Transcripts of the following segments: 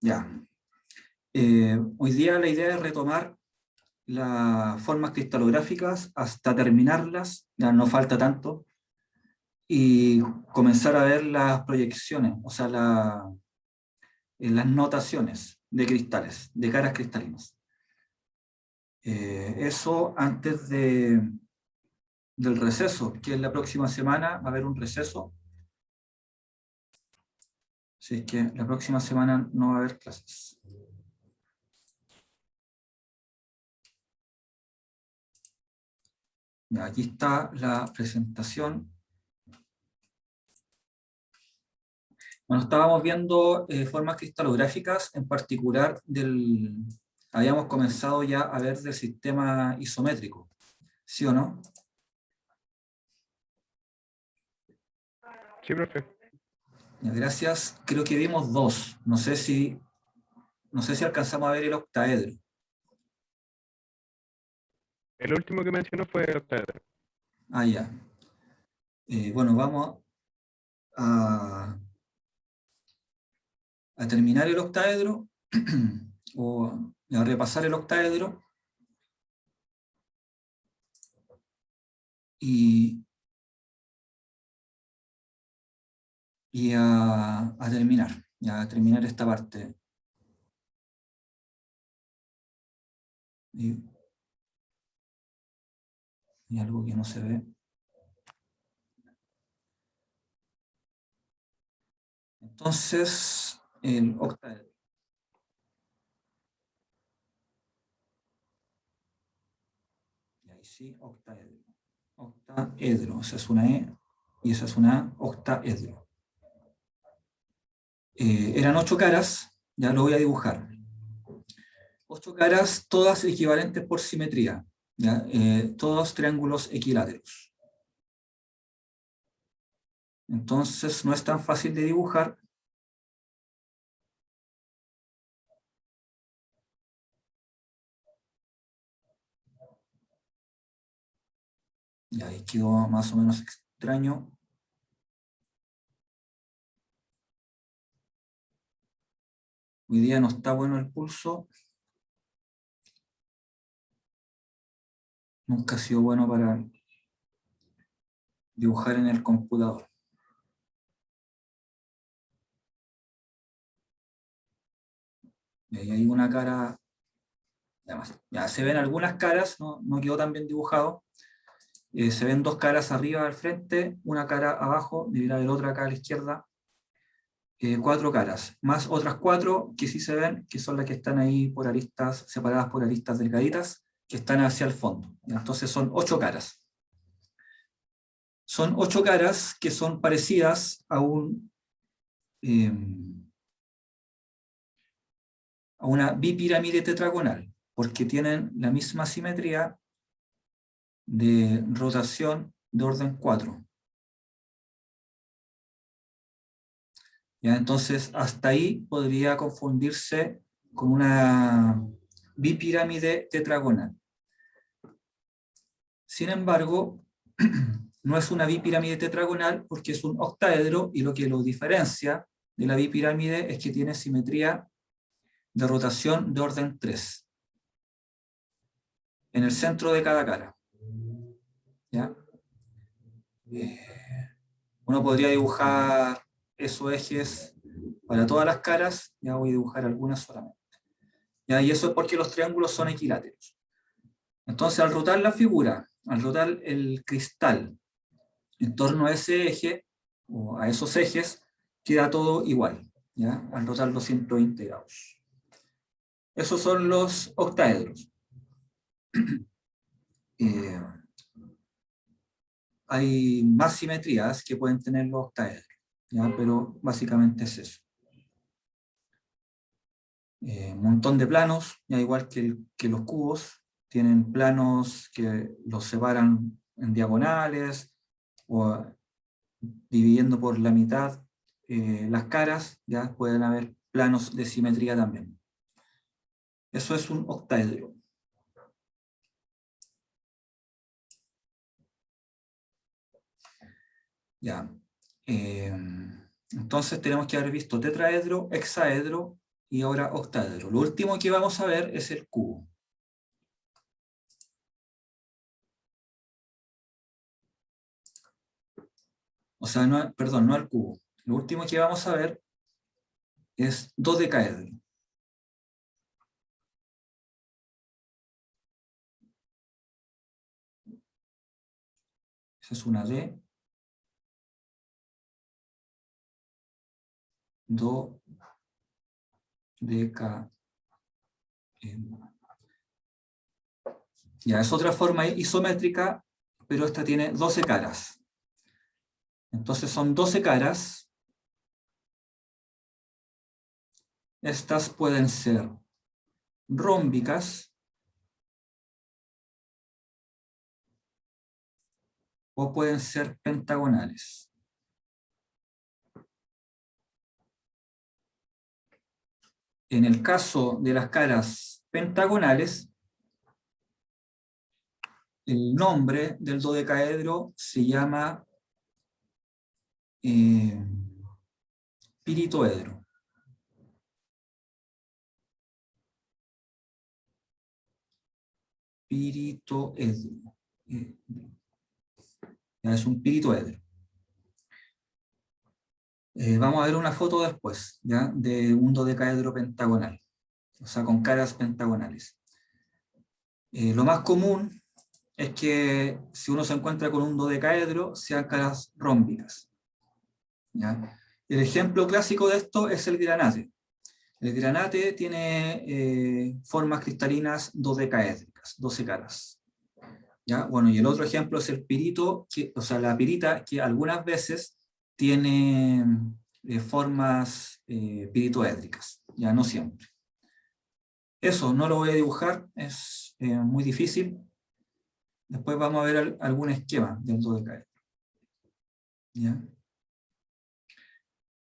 Ya. Hoy día la idea es retomar las formas cristalográficas hasta terminarlas, ya no falta tanto, y comenzar a ver las proyecciones, o sea, las notaciones de cristales, de caras cristalinas. Eso antes del receso, que es la próxima semana, va a haber un receso. Así es que la próxima semana no va a haber clases. Ya, aquí está la presentación. Bueno, estábamos viendo formas cristalográficas, en particular habíamos comenzado ya a ver del sistema isométrico, ¿sí o no? Sí, profe. Ya, gracias. Creo que vimos dos. No sé si alcanzamos a ver el octaedro. El último que mencionó fue el octaedro. Ah, ya. Bueno, vamos a terminar el octaedro o a repasar el octaedro y a terminar esta parte. Y algo que no se ve. Entonces, el octaedro. Y ahí sí, octaedro. Octaedro, esa es una E y esa es una A, octaedro. Eran 8 caras, ya lo voy a dibujar. 8 caras, todas equivalentes por simetría, ¿ya? Todos triángulos equiláteros. Entonces no es tan fácil de dibujar. Y ahí quedó más o menos extraño. Hoy día no está bueno el pulso. Nunca ha sido bueno para dibujar en el computador. Y ahí hay una cara. Además, ya se ven algunas caras, no quedó tan bien dibujado. Se ven 2 caras arriba al frente, una cara abajo, debería haber otra acá a la izquierda. 4 caras, más otras 4 que sí se ven, que son las que están ahí por aristas, separadas por aristas delgaditas, que están hacia el fondo. Entonces son 8 caras. Son 8 caras que son parecidas a una bipirámide tetragonal, porque tienen la misma simetría de rotación de orden 4. ¿Ya? Entonces, hasta ahí podría confundirse con una bipirámide tetragonal. Sin embargo, no es una bipirámide tetragonal porque es un octaedro y lo que lo diferencia de la bipirámide es que tiene simetría de rotación de orden 3 en el centro de cada cara. ¿Ya? Uno podría dibujar esos ejes para todas las caras, ya voy a dibujar algunas solamente. ¿Ya? Y eso es porque los triángulos son equiláteros. Entonces, al rotar la figura, al rotar el cristal en torno a ese eje, o a esos ejes, queda todo igual, ¿ya? Al rotar los 120 grados. Esos son los octaedros. Hay más simetrías que pueden tener los octaedros, ¿ya? Pero básicamente es eso. Un montón de planos, ya igual que los cubos, tienen planos que los separan en diagonales o dividiendo por la mitad las caras, ya pueden haber planos de simetría también. Eso es un octaedro. Ya. Entonces tenemos que haber visto tetraedro, hexaedro y ahora octaedro. Lo último que vamos a ver es el cubo. O sea, no, perdón, no el cubo. Lo último que vamos a ver es dodecaedro. Esa es una D. Dodecaedro. Ya, es otra forma isométrica, pero esta tiene 12 caras. Entonces son 12 caras. Estas pueden ser rómbicas o pueden ser pentagonales. En el caso de las caras pentagonales, el nombre del dodecaedro se llama piritoedro. Piritoedro. Ya es un piritoedro. Vamos a ver una foto después, ¿ya? De un dodecaedro pentagonal, o sea, con caras pentagonales. Lo más común es que si uno se encuentra con un dodecaedro, sean caras rómbicas, ¿ya? El ejemplo clásico de esto es el granate. El granate tiene formas cristalinas dodecaédricas, 12 caras. ¿Ya? Bueno, y el otro ejemplo es el pirito, o sea, la pirita, que algunas veces tiene formas piritoédricas, ya no siempre. Eso no lo voy a dibujar, es muy difícil. Después vamos a ver algún esquema del dodecaedro. ¿Ya?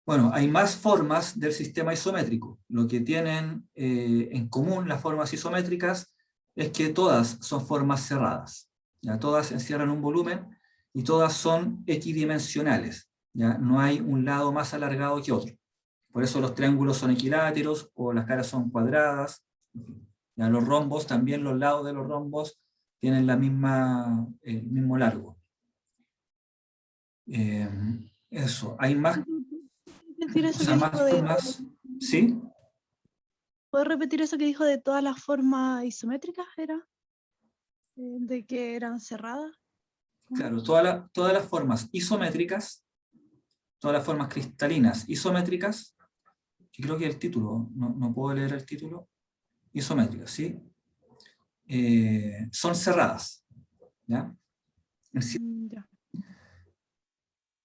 Bueno, hay más formas del sistema isométrico. Lo que tienen en común las formas isométricas es que todas son formas cerradas. ¿Ya? Todas encierran un volumen y todas son equidimensionales. ¿Ya? No hay un lado más alargado que otro. Por eso los triángulos son equiláteros o las caras son cuadradas. ¿Ya? Los rombos, también los lados de los rombos tienen el mismo largo. Eso, hay más, Repetir o eso sea, que más dijo de, formas. ¿Sí? ¿puedes repetir eso que dijo de todas las formas isométricas? ¿Era? De que eran cerradas. Claro, todas las formas isométricas, todas las formas cristalinas isométricas, que creo que el título, no puedo leer el título, isométricas, ¿sí? Son cerradas, ¿ya? Ya.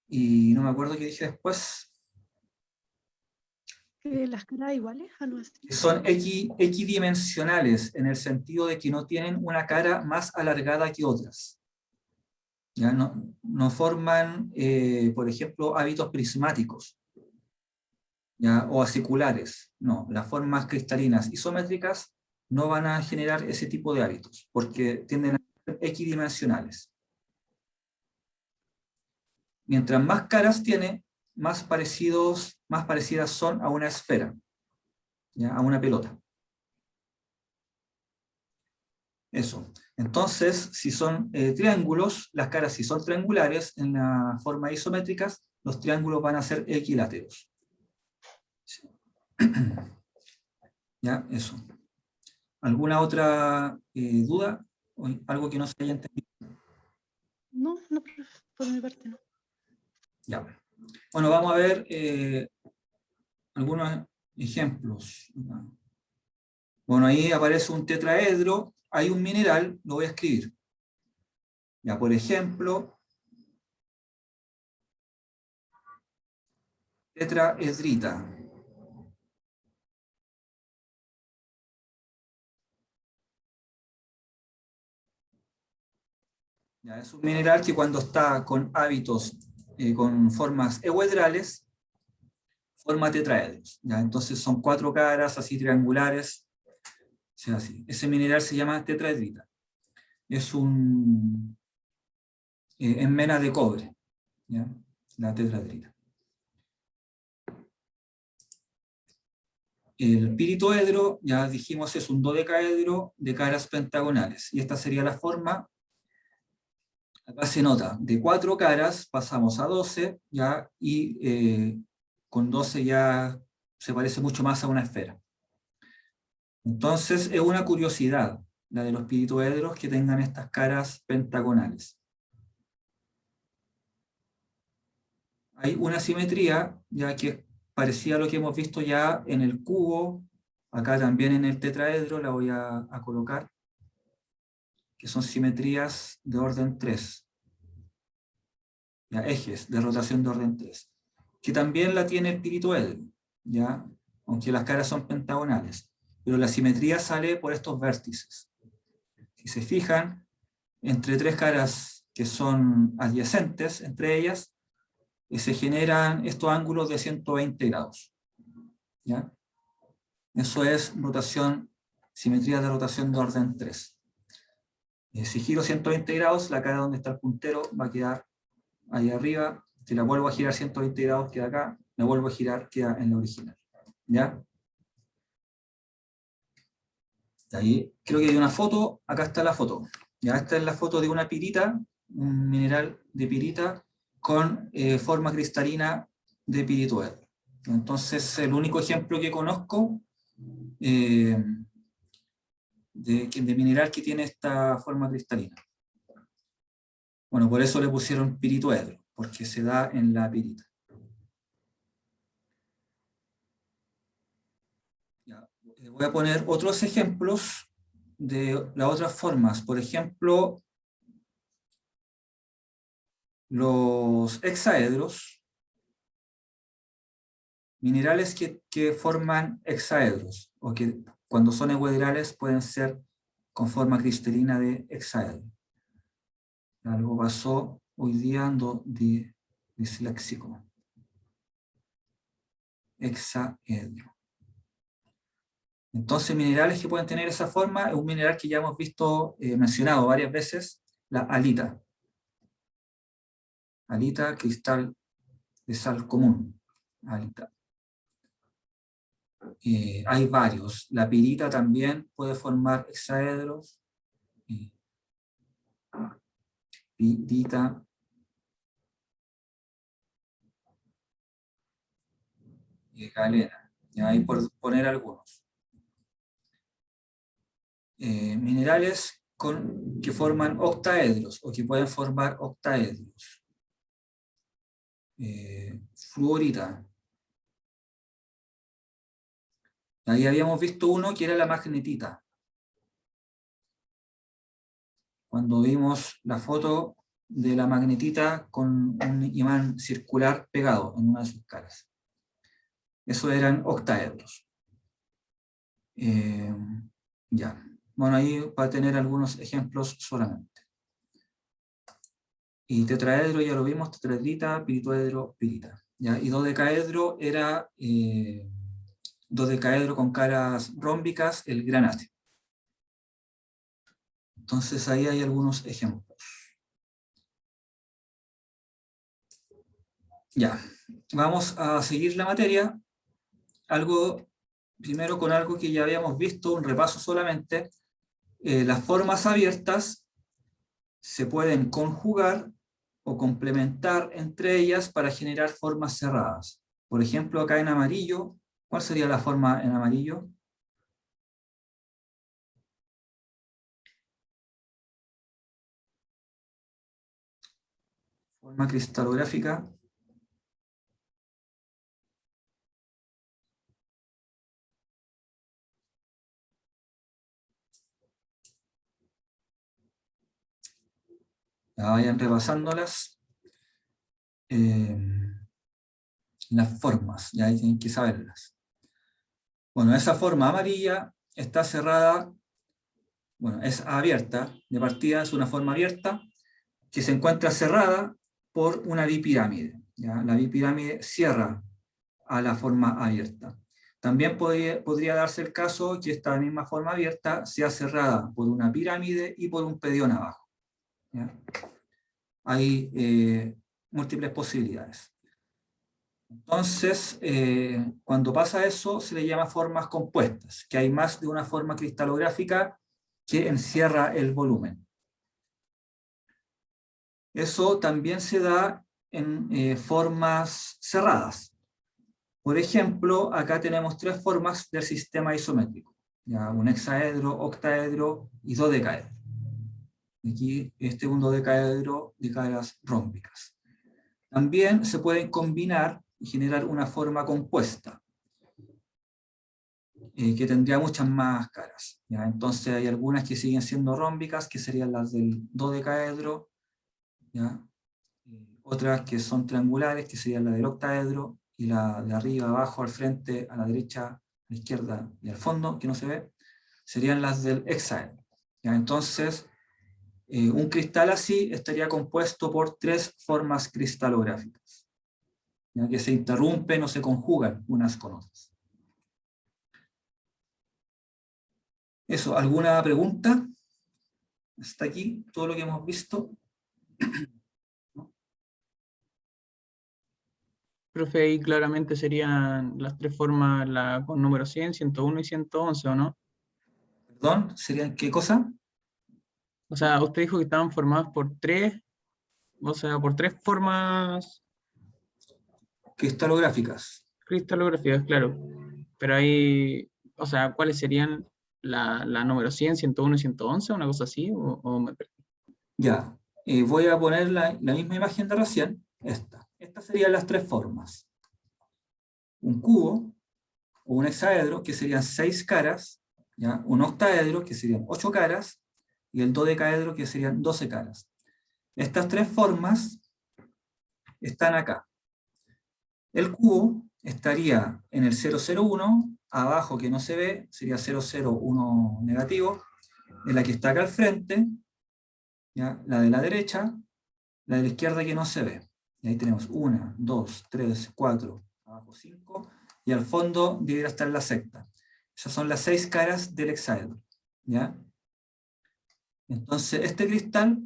Y no me acuerdo qué dije después, Las caras iguales, algo así. que son equidimensionales, en el sentido de que no tienen una cara más alargada que otras. ¿Ya? No forman, por ejemplo, hábitos prismáticos, ¿ya? O aciculares. No, las formas cristalinas isométricas no van a generar ese tipo de hábitos, porque tienden a ser equidimensionales. Mientras más caras tiene, más parecidas son a una esfera, ¿ya? A una pelota. Eso. Entonces, si son triángulos, las caras si son triangulares en la forma isométricas, los triángulos van a ser equiláteros. Sí. Ya, eso. ¿Alguna otra duda? ¿O algo que no se haya entendido? No, por mi parte no. Ya. Bueno, vamos a ver algunos ejemplos. Bueno, ahí aparece un tetraedro, hay un mineral, lo voy a escribir. Ya, por ejemplo, tetraedrita. Ya, es un mineral que cuando está con hábitos, con formas euedrales, forma tetraedros. ¿Ya? Entonces son 4 caras así triangulares. O sea, así. Ese mineral se llama tetraedrita. Es en mena de cobre, ¿ya? La tetraedrita. El piritoedro, ya dijimos, es un dodecaedro de caras pentagonales. Y esta sería la forma. Acá se nota, de 4 caras pasamos a 12, ya, y con 12 ya se parece mucho más a una esfera. Entonces es una curiosidad la de los piritoedros que tengan estas caras pentagonales. Hay una simetría, ya que parecía lo que hemos visto ya en el cubo, acá también en el tetraedro, la voy a colocar, que son simetrías de orden 3. Ya, ejes de rotación de orden 3, que también la tiene el piritoedro, ya, aunque las caras son pentagonales, pero la simetría sale por estos vértices. Si se fijan, entre 3 caras que son adyacentes entre ellas, se generan estos ángulos de 120 grados. ¿Ya? Eso es rotación, simetría de rotación de orden 3. Si giro 120 grados, la cara donde está el puntero va a quedar ahí arriba. Si la vuelvo a girar 120 grados, queda acá. La vuelvo a girar, queda en la original. ¿Ya? Ahí creo que hay una foto. Acá está la foto. ¿Ya? Esta es la foto de una pirita, un mineral de pirita con forma cristalina de piritoedro. Entonces, el único ejemplo que conozco de mineral que tiene esta forma cristalina. Bueno, por eso le pusieron piritoedro, porque se da en la pirita. Ya, voy a poner otros ejemplos de las otras formas. Por ejemplo, los hexaedros, minerales que forman hexaedros, o que cuando son euhedrales pueden ser con forma cristalina de hexaedro. Algo pasó hoy día, ando disléxico. Hexaedro. Entonces, minerales que pueden tener esa forma, es un mineral que ya hemos visto mencionado varias veces, la halita. Halita, cristal de sal común. Halita. Hay varios. La pirita también puede formar hexaedros. Pirita. Galena. Ya hay por poner algunos. Minerales que forman octaedros o que pueden formar octaedros. Fluorita. Ahí habíamos visto uno que era la magnetita. Cuando vimos la foto de la magnetita con un imán circular pegado en una de sus caras. Esos eran octaedros. Ya. Bueno, ahí va a tener algunos ejemplos solamente. Y tetraedro ya lo vimos, tetraedrita, piritoedro, pirita. ¿Ya? Y dodecaedro era dodecaedro con caras rómbicas, el granate. Entonces ahí hay algunos ejemplos. Ya, vamos a seguir la materia. Primero con algo que ya habíamos visto, un repaso solamente. Las formas abiertas se pueden conjugar o complementar entre ellas para generar formas cerradas. Por ejemplo, acá en amarillo, ¿cuál sería la forma en amarillo? Forma cristalográfica. Ya vayan repasándolas. Las formas, ya tienen que saberlas. Bueno, esa forma amarilla está cerrada, bueno, es abierta, de partida es una forma abierta, que se encuentra cerrada por una bipirámide. ¿Ya? La bipirámide cierra a la forma abierta. También podría darse el caso que esta misma forma abierta sea cerrada por una pirámide y por un pedión abajo. ¿Ya? Hay múltiples posibilidades. Entonces, cuando pasa eso, se le llama formas compuestas, que hay más de una forma cristalográfica que encierra el volumen. Eso también se da en formas cerradas. Por ejemplo, acá tenemos 3 formas del sistema isométrico. Ya, un hexaedro, octaedro y dodecaedro. Aquí este es un dodecaedro de caras rómbicas. También se pueden combinar y generar una forma compuesta, que tendría muchas más caras. ¿Ya? Entonces hay algunas que siguen siendo rómbicas, que serían las del dodecaedro, ¿ya? Otras que son triangulares, que serían la del octaedro, y la de arriba, abajo, al frente, a la derecha, a la izquierda y al fondo, que no se ve, serían las del hexaedro. ¿Ya? Entonces, un cristal así estaría compuesto por 3 formas cristalográficas, ¿ya? Que se interrumpen o se conjugan unas con otras. Eso, ¿alguna pregunta? Hasta aquí, todo lo que hemos visto. Profe, ahí claramente serían las 3 formas con número 100, 101 y 111, ¿o no? ¿Perdón? ¿Serían qué cosa? O sea, usted dijo que estaban formadas por 3, o sea, por 3 formas Cristalográficas. cristalográficas, claro. Pero ahí, o sea, ¿cuáles serían la número 100, 101 y 111? ¿Una cosa así? ¿O me perdí? Ya, voy a poner la misma imagen de recién, esta. Estas serían las 3 formas. Un cubo, o un hexaedro, que serían 6 caras, ¿ya? Un octaedro, que serían 8 caras, y el dodecaedro, que serían 12 caras. Estas 3 formas están acá. El cubo estaría en el 001, abajo que no se ve, sería 001 negativo, en la que está acá al frente, ¿ya? La de la derecha, la de la izquierda que no se ve. Y ahí tenemos 1, 2, 3, 4, abajo 5, y al fondo debería estar la sexta. Esas son las 6 caras del hexaedro, ¿ya? Entonces, este cristal,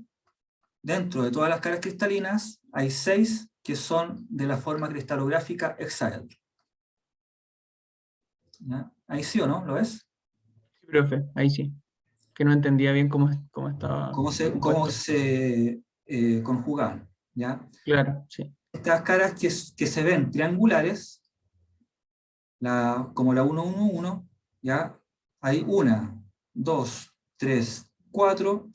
dentro de todas las caras cristalinas, hay 6 que son de la forma cristalográfica hexaedro. ¿Ya? Ahí sí o no, ¿lo ves? Sí, profe, ahí sí. Que no entendía bien cómo estaba ¿Cómo compuesto. se conjugan? ¿Ya? Claro, sí. Estas caras que se ven triangulares, como la 111, ¿ya? Hay 1, 2, 3, 4,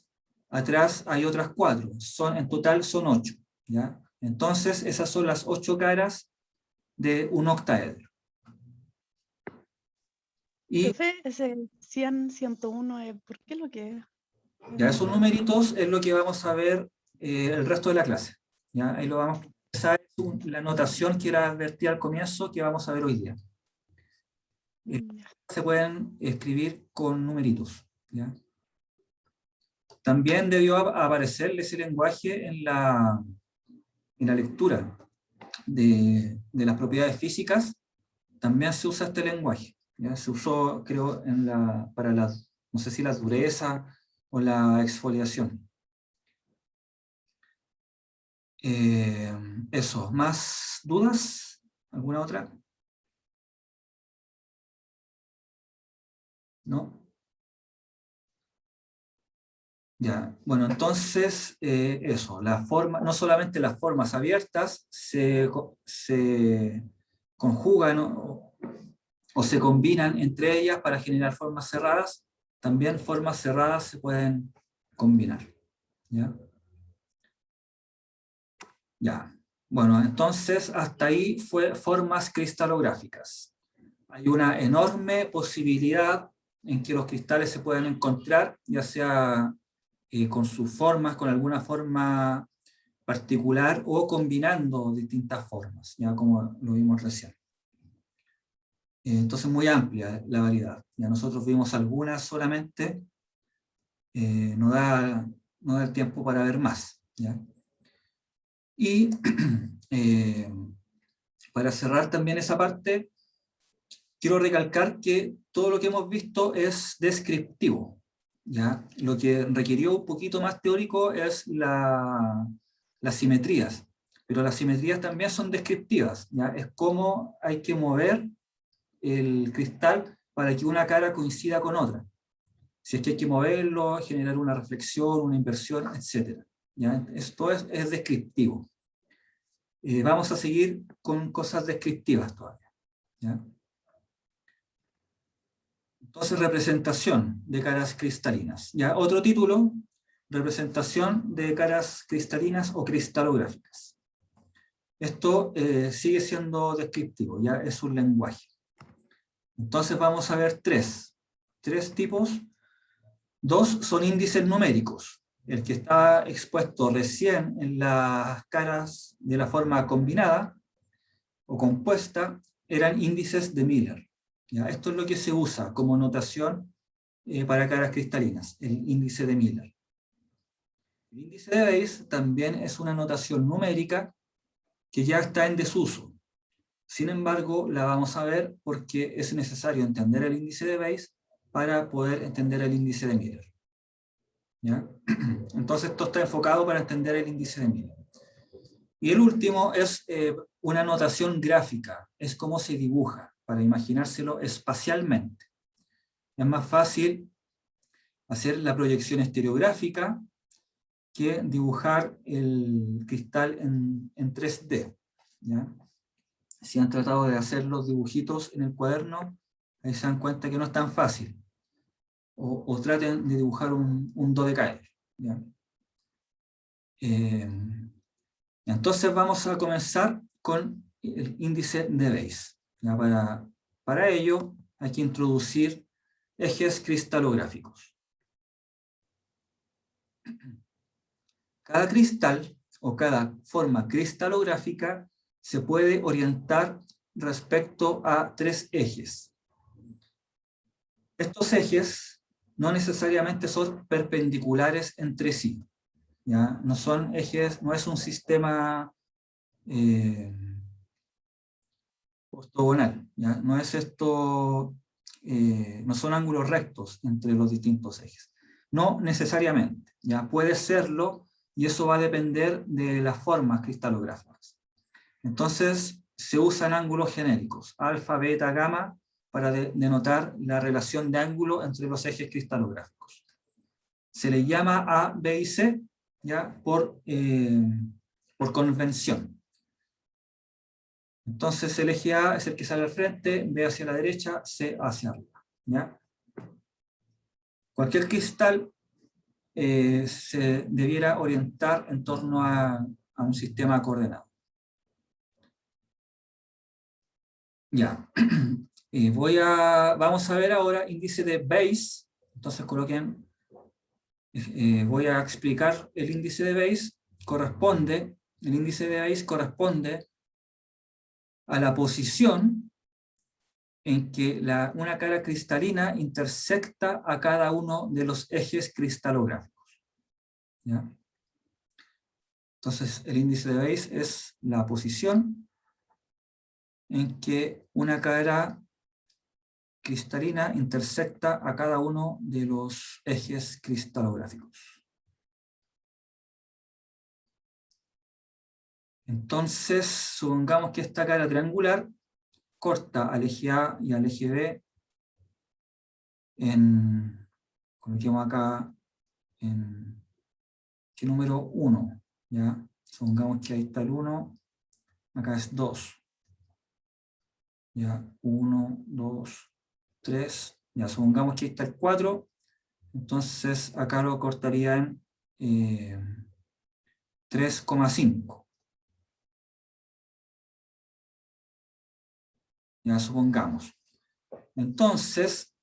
atrás hay otras 4, en total son 8, ¿ya? Entonces esas son las 8 caras de un octaedro. Y Profe, ese 100, 101, ¿por qué lo que es? ya esos numeritos es lo que vamos a ver el resto de la clase, ¿ya? Ahí lo vamos a empezar, la notación que era advertí al comienzo que vamos a ver hoy día. Ya. Se pueden escribir con numeritos, ¿ya? También debió aparecerle ese lenguaje en la lectura de las propiedades físicas. También se usa este lenguaje, ¿ya? Se usó, creo, para no sé si la dureza o la exfoliación. Eso, ¿más dudas? ¿Alguna otra? ¿No? Ya, bueno, entonces eso, no solamente las formas abiertas se conjugan o se combinan entre ellas para generar formas cerradas, también formas cerradas se pueden combinar. ¿Ya? Ya. Bueno, entonces hasta ahí fue formas cristalográficas. Hay una enorme posibilidad en que los cristales se pueden encontrar, ya sea con sus formas, con alguna forma particular o combinando distintas formas, ya como lo vimos recién. Entonces muy amplia la variedad. Ya nosotros vimos algunas solamente, no da el tiempo para ver más. ¿Ya? Y para cerrar también esa parte, quiero recalcar que todo lo que hemos visto es descriptivo. ¿Ya? Lo que requirió un poquito más teórico es las simetrías, pero las simetrías también son descriptivas, ¿ya? Es cómo hay que mover el cristal para que una cara coincida con otra. Si es que hay que moverlo, generar una reflexión, una inversión, etc. ¿Ya? Esto es descriptivo. Vamos a seguir con cosas descriptivas todavía, ¿ya? Entonces, representación de caras cristalinas. ¿Ya? Otro título, representación de caras cristalinas o cristalográficas. Esto sigue siendo descriptivo, ya es un lenguaje. Entonces vamos a ver tres tipos. Dos son índices numéricos. El que está expuesto recién en las caras de la forma combinada o compuesta eran índices de Miller. ¿Ya? Esto es lo que se usa como notación para caras cristalinas, el índice de Miller. El índice de Bayes también es una notación numérica que ya está en desuso. Sin embargo, la vamos a ver porque es necesario entender el índice de Bayes para poder entender el índice de Miller. ¿Ya? Entonces esto está enfocado para entender el índice de Miller. Y el último es una notación gráfica, es cómo se dibuja, para imaginárselo espacialmente. Es más fácil hacer la proyección estereográfica que dibujar el cristal en 3D. ¿Ya? Si han tratado de hacer los dibujitos en el cuaderno, ahí se dan cuenta que no es tan fácil. O traten de dibujar un dodecaedro. ¿Ya? Entonces vamos a comenzar con el índice de Bayes. ¿Ya? Para ello hay que introducir ejes cristalográficos. Cada cristal o cada forma cristalográfica se puede orientar respecto a tres ejes. Estos ejes no necesariamente son perpendiculares entre sí. ¿Ya? No son ejes, no es un sistema ortogonal. ¿Ya? No es esto, no son ángulos rectos entre los distintos ejes. No necesariamente. ¿Ya? Puede serlo, y eso va a depender de las formas cristalográficas. Entonces, se usan ángulos genéricos, alfa, beta, gamma, para denotar la relación de ángulo entre los ejes cristalográficos. Se le llama A, B y C, ¿ya? Por convención. Entonces el eje A es el que sale al frente, B hacia la derecha, C hacia arriba. ¿Ya? Cualquier cristal se debiera orientar en torno a un sistema coordenado. Ya. Vamos a ver ahora índice de Bayes. Entonces coloquen, voy a explicar el índice de Bayes. El índice de Bayes corresponde a la posición en que una cara cristalina intersecta a cada uno de los ejes cristalográficos. ¿Ya? Entonces el índice de Bayes es la posición en que una cara cristalina intersecta a cada uno de los ejes cristalográficos. Entonces, supongamos que esta cara triangular corta al eje A y al eje B coloquemos acá en ¿qué número? 1. ¿Ya? Supongamos que ahí está el 1, acá es 2. Ya, 1, 2, 3. Ya, supongamos que ahí está el 4. Entonces acá lo cortaría en 3,5. Ya, supongamos. Entonces,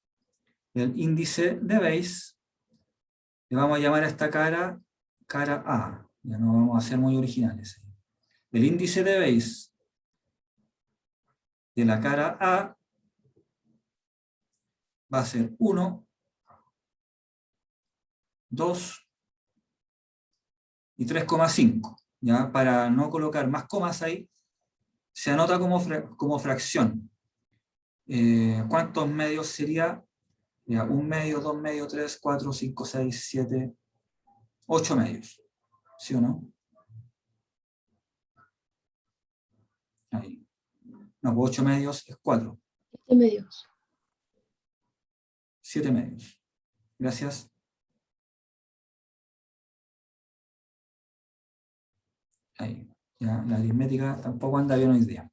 el índice de Bayes, le vamos a llamar a esta cara A. Ya no vamos a ser muy originales. El índice de Bayes de la cara A va a ser 1, 2 y 3,5. ¿Ya? Para no colocar más comas ahí, se anota como fracción. ¿Cuántos medios sería? Ya, 1 medio, 2 medios, 3, 4, 5, 6, 7, 8 medios. ¿Sí o no? Ahí. No, pues 8 medios es 4. 7 medios. 7 medios. Gracias. Ahí. Ya, la aritmética tampoco anda bien hoy día.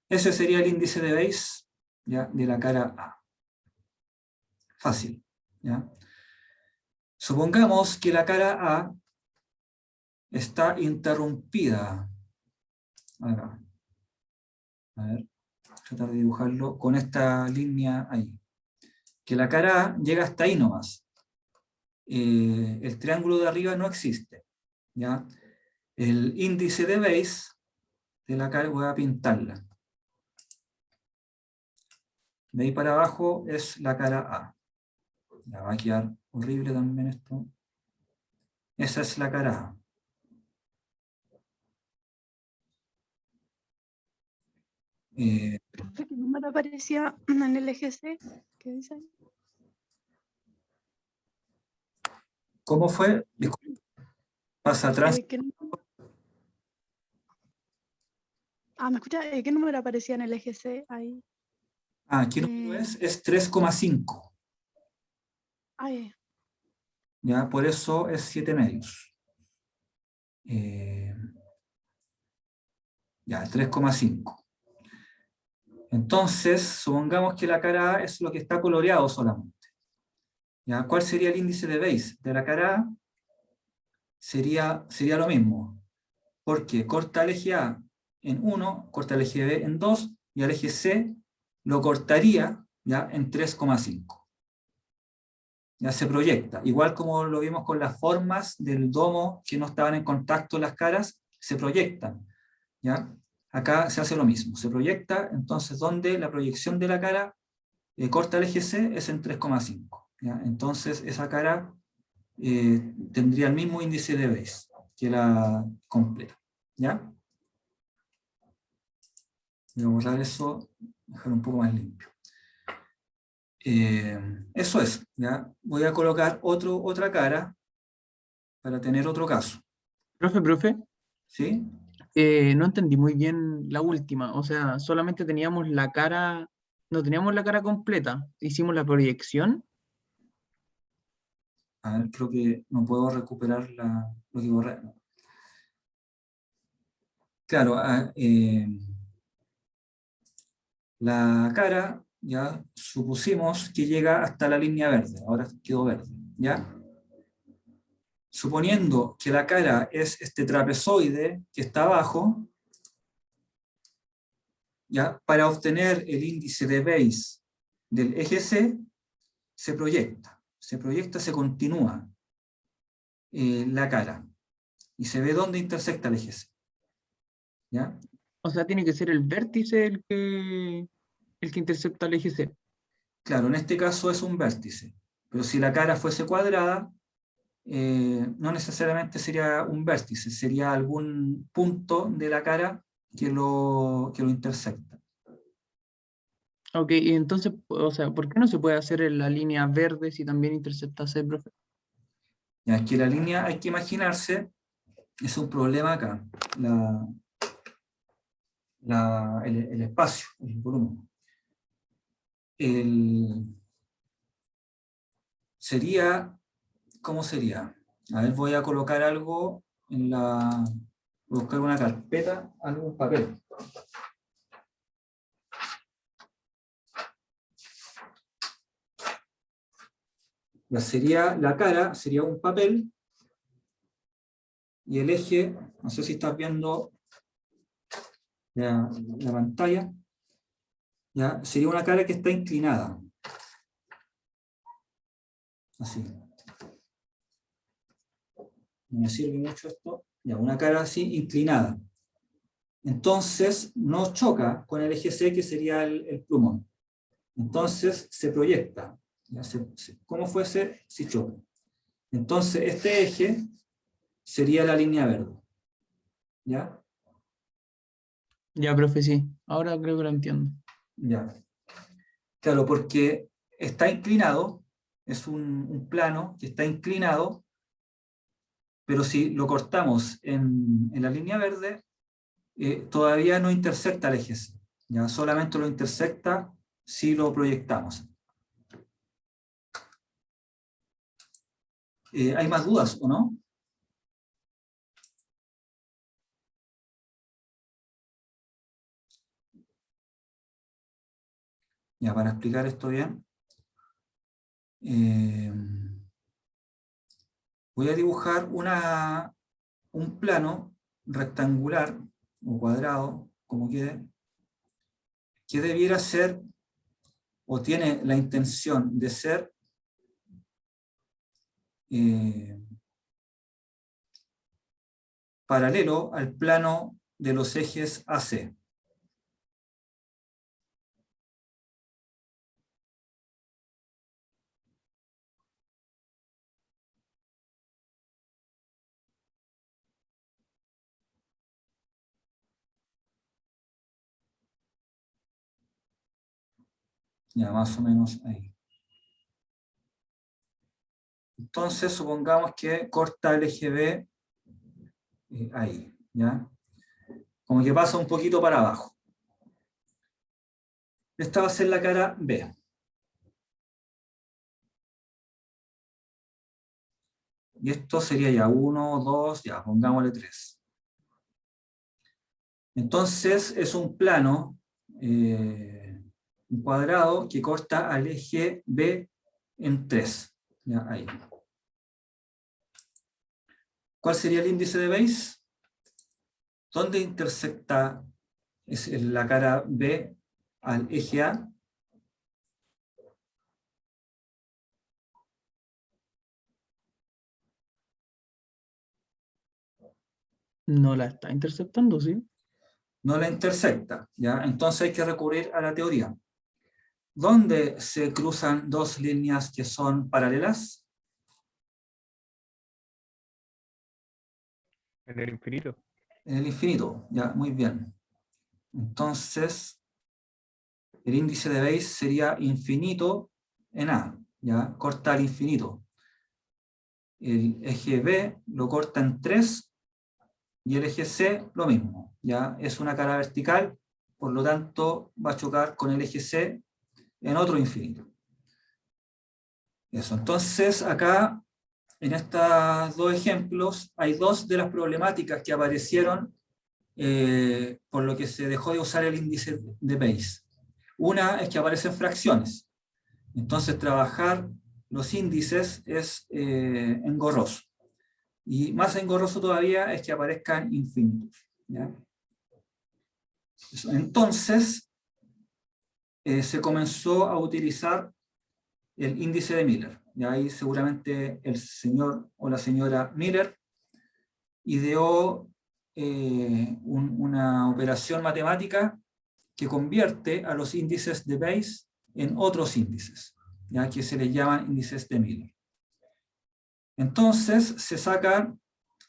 Ese sería el índice de Bayes, ¿ya?, de la cara A. Fácil. ¿Ya? Supongamos que la cara A está interrumpida. Acá. A ver, tratar de dibujarlo con esta línea ahí. Que la cara A llega hasta ahí nomás. El triángulo de arriba no existe. ¿Ya? El índice de Bayes de la cara, voy a pintarla. De ahí para abajo es la cara A. Ya va a quedar horrible también esto. Esa es la cara A. ¿Qué número aparecía en el eje C? ¿Qué dice ahí? ¿Cómo fue? Disculpe. Pasa atrás. ¿Qué número? ¿Me escucha? ¿Qué número aparecía en el eje C ahí? ¿Qué número es? Es 3,5. Ya. ¿Ya? Por eso es 7 medios. Ya, 3,5. Entonces, supongamos que la cara A es lo que está coloreado solamente. ¿Ya? ¿Cuál sería el índice de Bayes de la cara A? Sería lo mismo, porque corta el eje A en 1, corta el eje B en 2, y al eje C lo cortaría, ¿ya?, en 3,5. Ya se proyecta, igual como lo vimos con las formas del domo que no estaban en contacto las caras, se proyectan. ¿Ya? Acá se hace lo mismo, se proyecta, entonces donde la proyección de la cara corta el eje C es en 3,5. Entonces esa cara tendría el mismo índice de Bayes que la completa. ¿Ya? Voy a borrar eso, dejar un poco más limpio. Eso es, ¿ya? Voy a colocar otra cara para tener otro caso. Profe, ¿Sí? no entendí muy bien la última. O sea, solamente teníamos la cara, no teníamos la cara completa. Hicimos la proyección. A ver, creo que no puedo recuperar lo que borré. Claro, la cara, ya supusimos que llega hasta la línea verde, ahora quedó verde, ¿ya? Suponiendo que la cara es este trapezoide que está abajo, ¿ya? Para obtener el índice de Bayes del eje C, se proyecta, se continúa la cara, y se ve dónde intersecta el eje C. ¿Ya? O sea, tiene que ser el vértice el que intercepta el eje C. Claro, en este caso es un vértice, pero si la cara fuese cuadrada, no necesariamente sería un vértice, sería algún punto de la cara que lo intersecta. Ok, y entonces, o sea, ¿por qué no se puede hacer en la línea verde si también intercepta C, profe? Ya, es que la línea, hay que imaginarse, es un problema acá, el espacio, el volumen. Sería, ¿cómo sería? A ver, voy a colocar algo voy a buscar una carpeta, algún papel. Ya sería, la cara sería un papel, y el eje, no sé si estás viendo la pantalla, ya sería una cara que está inclinada. Así. No me sirve mucho esto. Ya, una cara así, inclinada. Entonces, no choca con el eje C, que sería el plumón. Entonces, se proyecta. Ya, como fuese si choca. Entonces, este eje sería la línea verde. ¿Ya? Ya, profe, sí. Ahora creo que lo entiendo. Ya. Claro, porque está inclinado, es un plano que está inclinado, pero si lo cortamos en la línea verde, todavía no intersecta el eje C. ¿Ya? Solamente lo intersecta si lo proyectamos. ¿Hay más dudas o no? Ya, para explicar esto bien, voy a dibujar un plano rectangular o cuadrado, como quede, que debiera ser, o tiene la intención de ser, paralelo al plano de los ejes AC. Ya, más o menos ahí. Entonces, supongamos que corta el eje B ahí, ¿ya? Como que pasa un poquito para abajo. Esta va a ser la cara B. Y esto sería ya 1, 2, ya, pongámosle 3. Entonces, es un plano, un cuadrado que corta al eje B en 3. Ya, ahí. ¿Cuál sería el índice de Bayes? ¿Dónde intersecta la cara B al eje A? No la está interceptando, ¿sí? No la intersecta, ¿ya? Entonces hay que recurrir a la teoría. ¿Dónde se cruzan dos líneas que son paralelas? En el infinito. En el infinito, ya, muy bien. Entonces, el índice de Bayes sería infinito en A, ya, corta al infinito. El eje B lo corta en 3 y el eje C lo mismo, ya, es una cara vertical, por lo tanto va a chocar con el eje C en otro infinito. Eso, entonces acá en estos dos ejemplos hay dos de las problemáticas que aparecieron por lo que se dejó de usar el índice de Bayes. Una es que aparecen fracciones, entonces trabajar los índices es engorroso. Y más engorroso todavía es que aparezcan infinitos, ¿ya? Entonces se comenzó a utilizar el índice de Miller. Y ahí seguramente el señor o la señora Miller ideó una operación matemática que convierte a los índices de Bayes en otros índices, ya que se les llaman índices de Miller. Entonces se sacan,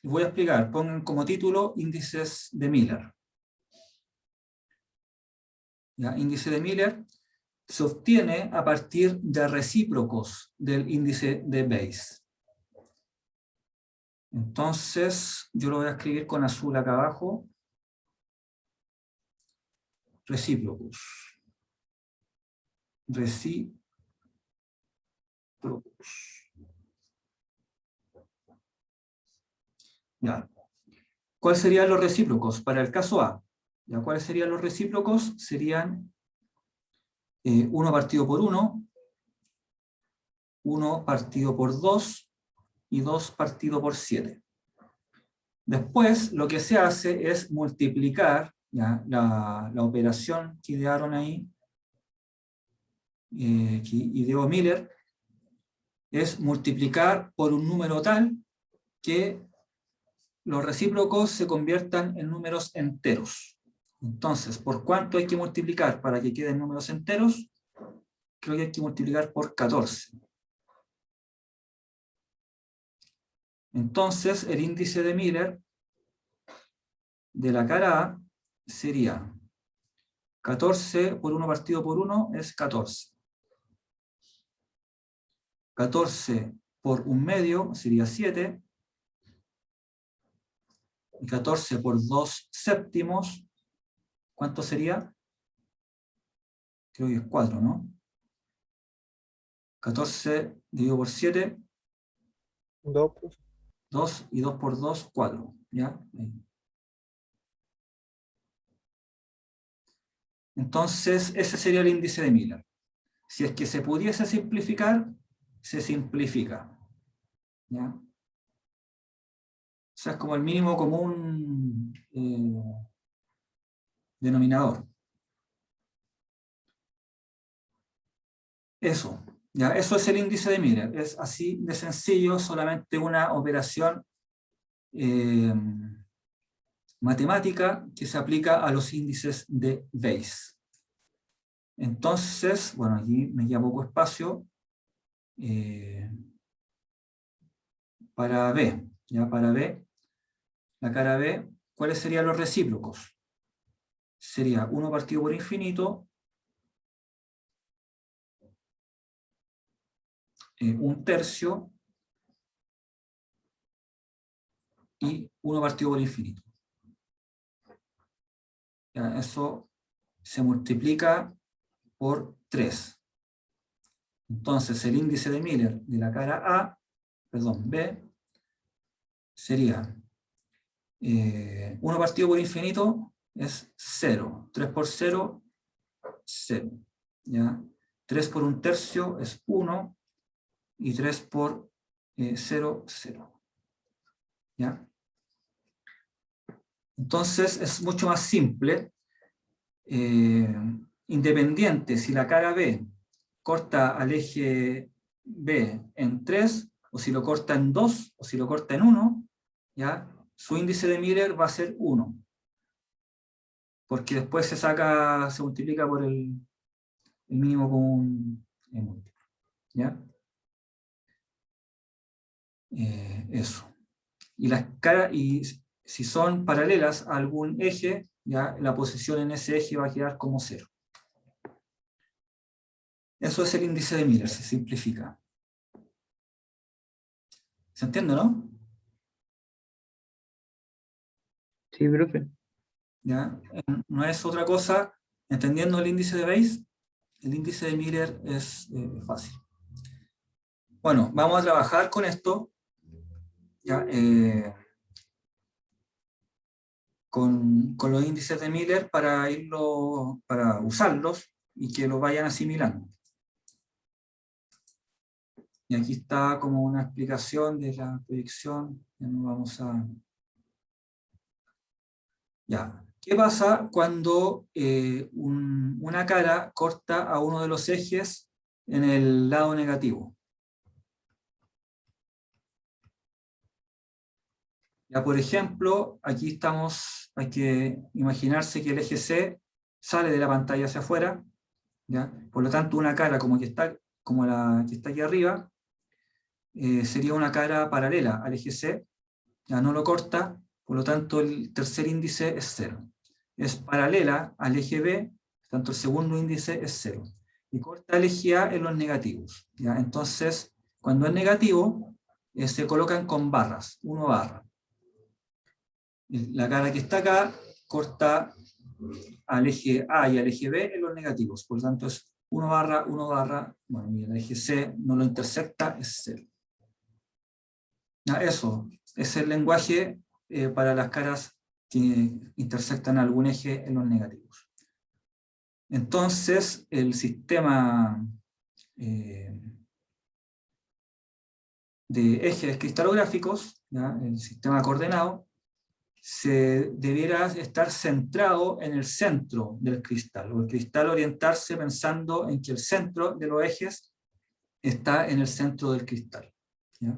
voy a explicar, pongan como título índices de Miller. ¿Ya? Índice de Miller se obtiene a partir de recíprocos del índice de Bayes. Entonces, yo lo voy a escribir con azul acá abajo. Recíprocos. Recíprocos. Ya. ¿Cuáles serían los recíprocos para el caso A? ¿Ya? ¿Cuáles serían los recíprocos? Serían 1 partido por 1, 1 partido por 2 y 2 partido por 7. Después, lo que se hace es multiplicar, ¿ya? La operación que idearon ahí, que ideó Miller, es multiplicar por un número tal que los recíprocos se conviertan en números enteros. Entonces, ¿por cuánto hay que multiplicar para que queden números enteros? Creo que hay que multiplicar por 14. Entonces, el índice de Miller de la cara A sería 14 por 1 partido por 1 es 14. 14 por 1 medio sería 7. y 14 por 2 séptimos, ¿cuánto sería? Creo que es 4, ¿no? 14 dividido por 7, 2, pues. 2 y 2 por 2, 4. ¿Ya? Entonces, ese sería el índice de Miller. Si es que se pudiese simplificar, se simplifica. ¿Ya? O sea, es como el mínimo común denominador. Eso. ¿Ya? Eso es el índice de Miller. Es así de sencillo, solamente una operación matemática que se aplica a los índices de Bayes. Entonces, bueno, aquí me queda poco espacio para B. ¿Ya? Para B, la cara B, ¿cuáles serían los recíprocos? Sería 1 partido por infinito, 1/3 y 1 partido por infinito. ¿Ya? Eso se multiplica por 3. Entonces el índice de Miller de la cara B, sería 1 partido por infinito es 0. 3 por 0, 0. ¿Ya? 3 por 1/3 es 1. Y 3 por 0, 0. ¿Ya? Entonces es mucho más simple. Independiente si la cara B corta al eje B en 3, o si lo corta en 2, o si lo corta en 1, ¿ya? Su índice de Miller va a ser 1. Porque después se multiplica por el mínimo común múltiplo. ¿Ya? Eso. Y las caras, y si son paralelas a algún eje, ya la posición en ese eje va a quedar como 0. Eso es el índice de Miller, se simplifica. ¿Se entiende, no? Sí, profe. ¿Ya? No es otra cosa, entendiendo el índice de Bayes, el índice de Miller es fácil. Bueno, vamos a trabajar con esto. ¿Ya? Con los índices de Miller para usarlos y que lo vayan asimilando. Y aquí está como una explicación de la proyección. Ya no vamos a... Ya. ¿Qué pasa cuando una cara corta a uno de los ejes en el lado negativo? Ya, por ejemplo, aquí hay que imaginarse que el eje C sale de la pantalla hacia afuera, ¿ya? Por lo tanto, una cara como la que está aquí arriba, sería una cara paralela al eje C, ya no lo corta, por lo tanto el tercer índice es 0. Es paralela al eje B, por tanto el segundo índice es 0. Y corta el eje A en los negativos. ¿Ya? Entonces, cuando es negativo, se colocan con barras, 1 barra. La cara que está acá corta al eje A y al eje B en los negativos, por lo tanto es 1 barra, 1 barra, bueno, mira, el eje C no lo intersecta, es 0. Eso es el lenguaje para las caras que intersectan algún eje en los negativos. Entonces, el sistema de ejes cristalográficos, ¿ya? El sistema coordenado, se debiera estar centrado en el centro del cristal, o el cristal orientarse pensando en que el centro de los ejes está en el centro del cristal. ¿Ya?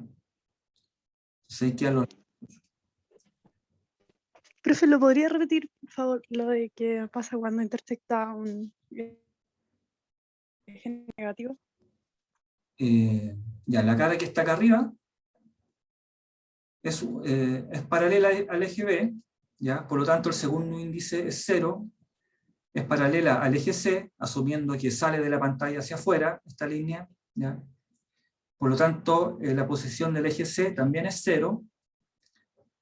Entonces, Profe, ¿lo podría repetir, por favor, lo de qué pasa cuando intersecta un eje negativo? ya, la cara que está acá arriba es paralela al eje B, ¿ya? Por lo tanto el segundo índice es 0, es paralela al eje C, asumiendo que sale de la pantalla hacia afuera, esta línea, ¿ya? Por lo tanto la posición del eje C también es 0,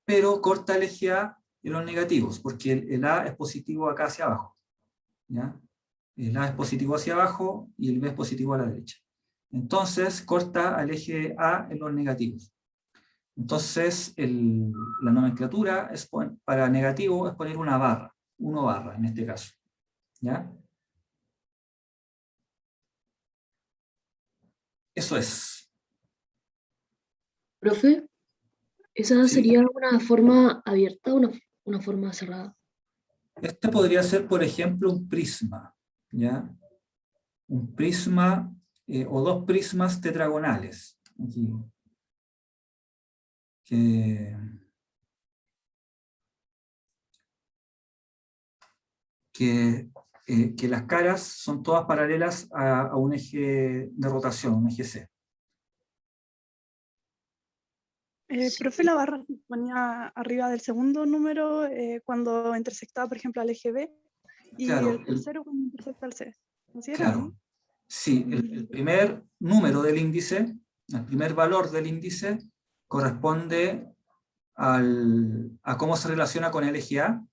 pero corta el eje A en los negativos, porque el A es positivo acá hacia abajo. ¿Ya? El A es positivo hacia abajo y el B es positivo a la derecha. Entonces corta al eje A en los negativos. Entonces la nomenclatura es para negativo es poner una barra, 1 barra en este caso. ¿Ya? Eso es. Profe, ¿esa ¿Sí? sería una forma abierta o una forma cerrada? Este podría ser, por ejemplo, un prisma. ¿Ya? Un prisma o dos prismas tetragonales. Aquí. Que las caras son todas paralelas a un eje de rotación, un eje C. Profe, la barra se ponía arriba del segundo número cuando intersectaba, por ejemplo, al eje B, y Claro, el tercero cuando intersecta al C. ¿Así era, claro. no? Sí, el primer número del índice, el primer valor del índice, corresponde a cómo se relaciona con el eje A,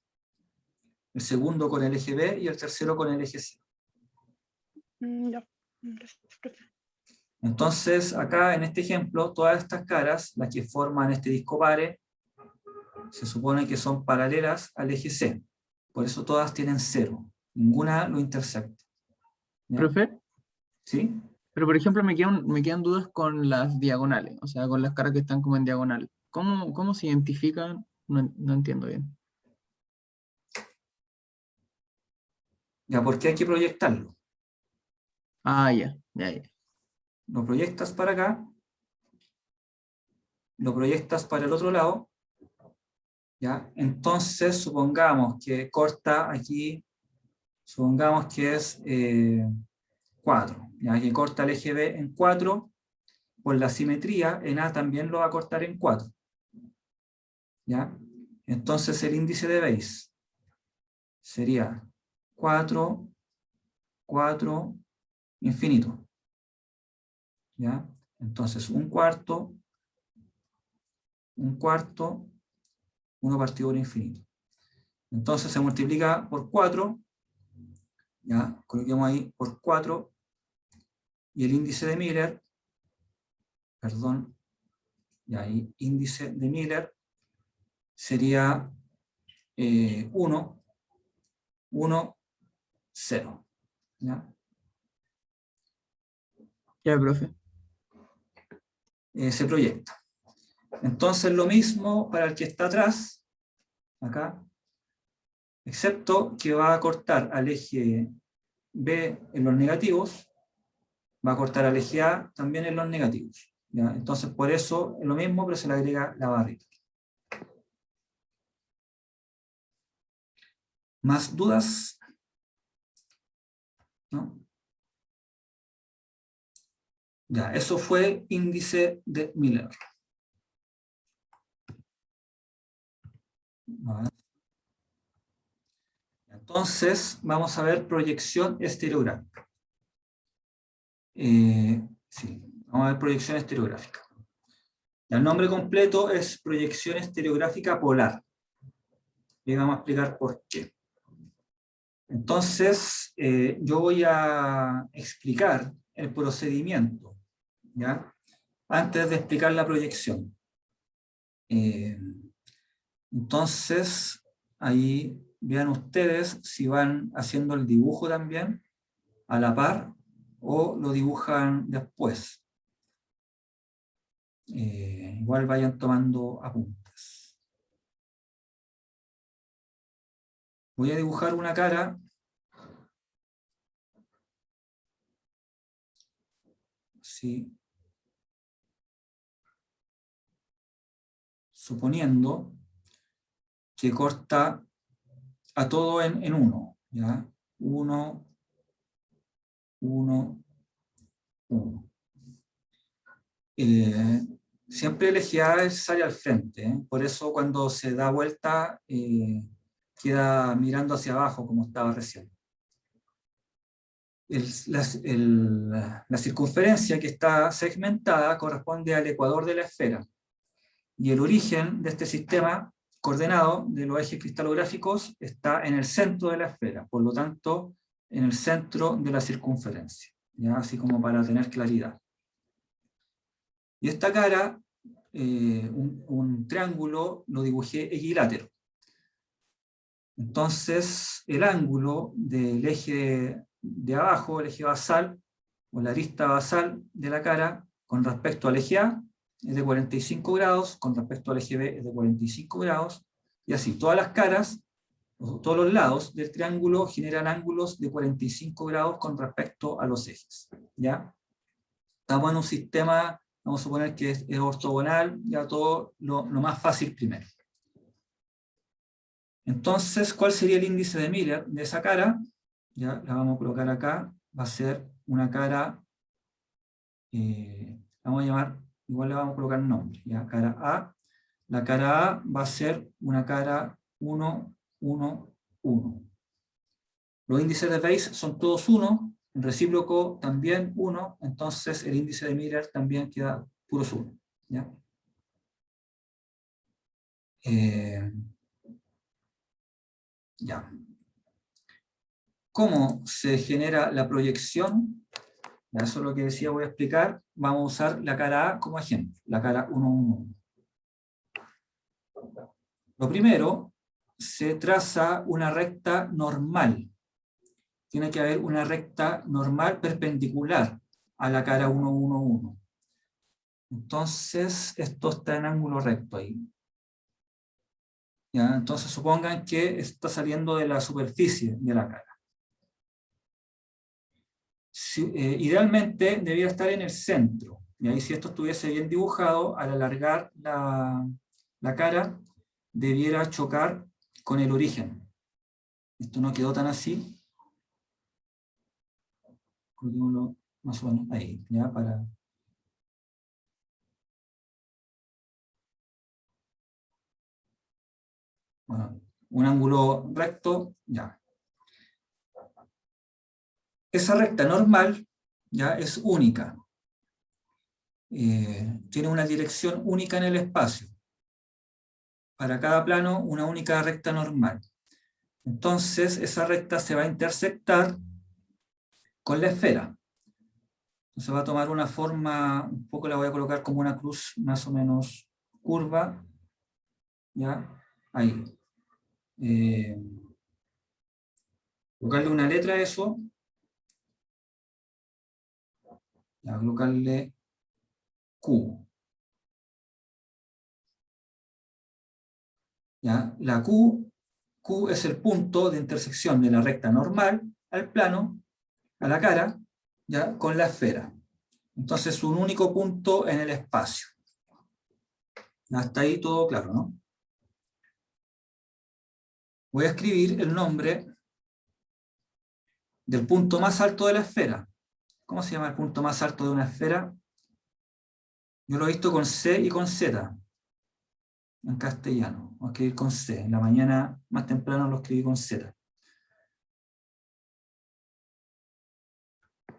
el segundo con el eje B y el tercero con el eje C. Ya. Gracias, profe. Entonces, acá en este ejemplo, todas estas caras, las que forman este disco pare, se supone que son paralelas al eje C. Por eso todas tienen 0. Ninguna lo intersecta. ¿Ya? Profe, ¿Sí? pero por ejemplo me quedan dudas con las diagonales, o sea, con las caras que están como en diagonal. ¿Cómo se identifican? No entiendo bien. Ya, porque hay que proyectarlo. Ah, ya. Lo proyectas para acá, lo proyectas para el otro lado, ¿ya? Entonces supongamos que corta aquí, supongamos que es 4, ¿ya? Que corta el eje B en 4, por la simetría en A también lo va a cortar en 4. ¿Ya? Entonces el índice de base sería 4, 4, infinito. ¿Ya? Entonces un cuarto, 1 partido por infinito. Entonces se multiplica por 4, ya, coloquemos ahí por 4, y el índice de Miller, perdón, ya ahí, índice de Miller sería 1, 1, 0. ¿Ya? Ya, profe. Se proyecta. Entonces lo mismo para el que está atrás, acá, excepto que va a cortar al eje B en los negativos, va a cortar al eje A también en los negativos. ¿Ya? Entonces por eso es lo mismo, pero se le agrega la barrita. ¿Más dudas? ¿No? Ya, eso fue índice de Miller. Vale. Entonces, vamos a ver proyección estereográfica. Sí, vamos a ver proyección estereográfica. El nombre completo es proyección estereográfica polar. Y vamos a explicar por qué. Entonces, yo voy a explicar el procedimiento, ¿ya? Antes de explicar la proyección. Entonces, ahí vean ustedes si van haciendo el dibujo también a la par o lo dibujan después. Igual vayan tomando apuntes. Voy a dibujar una cara así, suponiendo que corta a todo en 1, ¿ya? 1, 1, 1. Siempre el eje A sale al frente, ¿eh? Por eso cuando se da vuelta queda mirando hacia abajo como estaba recién. La circunferencia que está segmentada corresponde al ecuador de la esfera. y el origen de este sistema coordenado de los ejes cristalográficos está en el centro de la esfera, por lo tanto, en el centro de la circunferencia, ¿ya? Así como para tener claridad. Y esta cara, un triángulo, lo dibujé equilátero. Entonces, el ángulo del eje de abajo, el eje basal, o la arista basal de la cara, con respecto al eje A, es de 45 grados, con respecto al eje B es de 45 grados, y así, todas las caras, todos los lados del triángulo generan ángulos de 45 grados con respecto a los ejes, ¿ya? Estamos en un sistema, vamos a suponer que es ortogonal, ya todo lo más fácil primero. Entonces, ¿cuál sería el índice de Miller de esa cara? Ya la vamos a colocar acá, va a ser una cara, vamos a llamar, igual le vamos a colocar nombre, ya, cara A. La cara A va a ser una cara 1, 1, 1. Los índices de Bayes son todos 1, el recíproco también 1, entonces el índice de Miller también queda puros 1. ¿Ya? Ya. ¿Cómo se genera la proyección? Eso es lo que decía, voy a explicar. Vamos a usar la cara A como ejemplo, la cara 1, 1. Lo primero, se traza una recta normal. Tiene que haber una recta normal perpendicular a la cara 1, 1, 1. Entonces, esto está en ángulo recto ahí. ¿Ya? Entonces, supongan que está saliendo de la superficie de la cara. Idealmente, debería estar en el centro. Y ahí, si esto estuviese bien dibujado, al alargar la cara, debiera chocar con el origen. Esto no quedó tan así. Coloquémoslo más o menos ahí, ¿ya? Para... Bueno, un ángulo recto, ya. Esa recta normal, ya, es única. Tiene una dirección única en el espacio. Para cada plano, una única recta normal. Entonces, esa recta se va a intersectar con la esfera. Entonces va a tomar una forma, un poco la voy a colocar como una cruz más o menos curva. ¿Ya? Ahí. Colocarle una letra a eso. Ya, colocarle Q. ¿Ya? La Q es el punto de intersección de la recta normal al plano, a la cara, ¿ya? Con la esfera. Entonces un único punto en el espacio. Hasta ahí todo claro, ¿no? Voy a escribir el nombre del punto más alto de la esfera. ¿Cómo se llama el punto más alto de una esfera? Yo lo he visto con C y con Z. En castellano. Voy a escribir con C. En la mañana más temprano lo escribí con Z.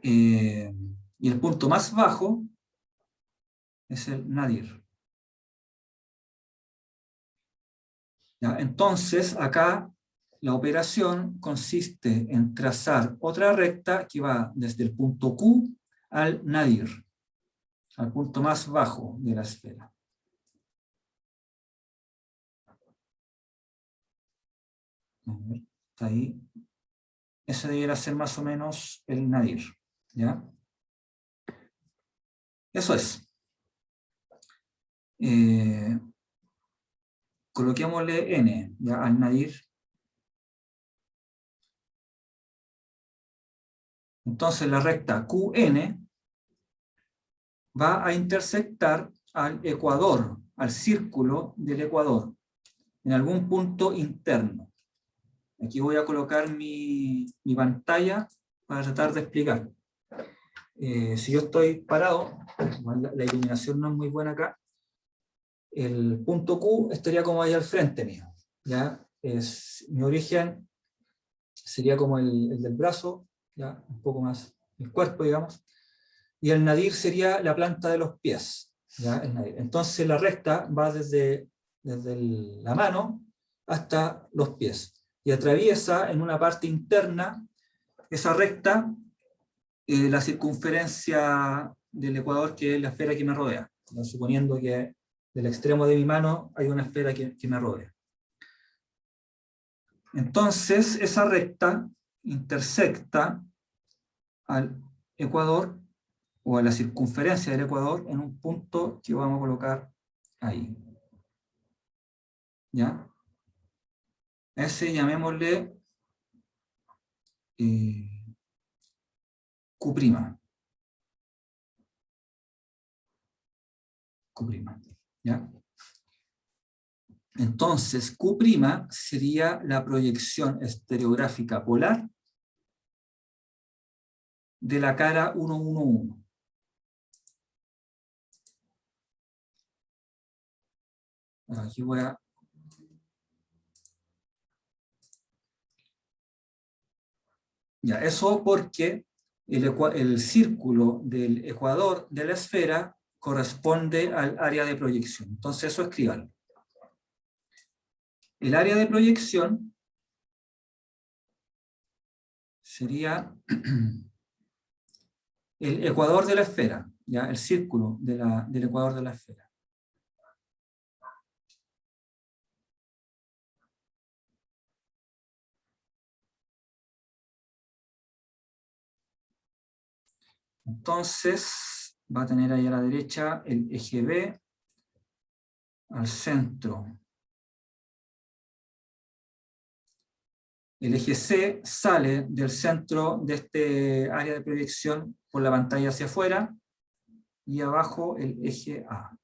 Y el punto más bajo es el nadir. ¿Ya? Entonces, acá la operación consiste en trazar otra recta que va desde el punto Q al nadir, al punto más bajo de la esfera. Está ahí. Ese debería ser más o menos el nadir. ¿Ya? Eso es. Coloquémosle n, ¿ya? Al nadir. Entonces la recta QN va a intersectar al ecuador, al círculo del ecuador, en algún punto interno. Aquí voy a colocar mi pantalla para tratar de explicar. Si yo estoy parado, la iluminación no es muy buena acá, el punto Q estaría como ahí al frente mío. ¿Ya? Mi origen sería como el del brazo, ¿ya? Un poco más el cuerpo, digamos. Y el nadir sería la planta de los pies. ¿ya? El nadir. Entonces la recta va desde la mano hasta los pies y atraviesa en una parte interna esa recta la circunferencia del ecuador, que es la esfera que me rodea, ¿no? Suponiendo que del extremo de mi mano hay una esfera que me rodea. Entonces esa recta intersecta al ecuador o a la circunferencia del ecuador en un punto que vamos a colocar ahí. ¿Ya? Ese llamémosle Q'. Q'. ¿Ya? Entonces, Q' sería la proyección estereográfica polar de la cara 1, 1, 1. Aquí voy a... Ya, eso porque el círculo del ecuador de la esfera corresponde al área de proyección. Entonces eso escríbanlo. El área de proyección sería el ecuador de la esfera, ¿ya? El círculo del ecuador de la esfera. Entonces va a tener ahí a la derecha el eje B al centro. El eje C sale del centro de este área de proyección por la pantalla hacia afuera, y abajo el eje A.